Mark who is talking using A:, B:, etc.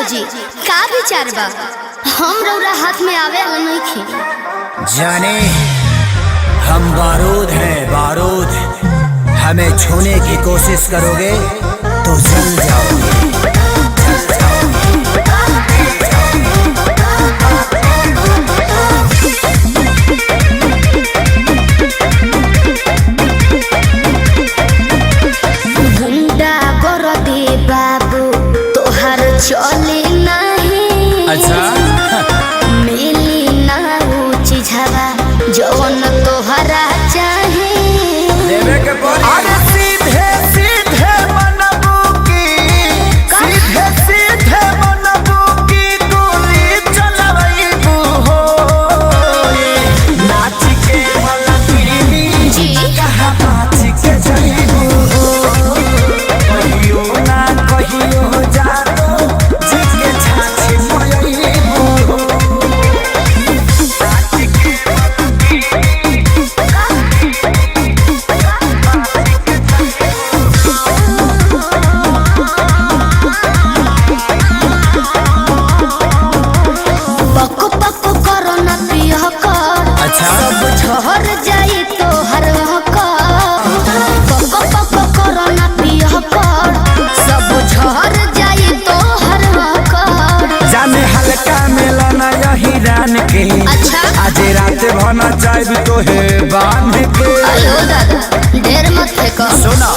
A: जी का विचार बा? हम रौरा हाथ में आवे वाला नहीं खे।
B: जाने हम बारूद हैं बारूद, हमें छूने की कोशिश करोगे तो जल जाओगे।
A: चले नहीं
B: अच्छा
A: मिली ना ऊंची झवा जौन तोहरा चाहे
B: देवे के अरे सीधे सीधे मनबू की सीधे सीधे मनबू की गोली चलवैबू हो नाच के मलकिनी
A: जी
B: कहाँ नाच के जइबू हो कहियो ना कहियो जा के।
A: अच्छा
B: आज रात भना चाहे तो है बांध के।
A: अयो दादा ढेर मत फेंको।
B: सुना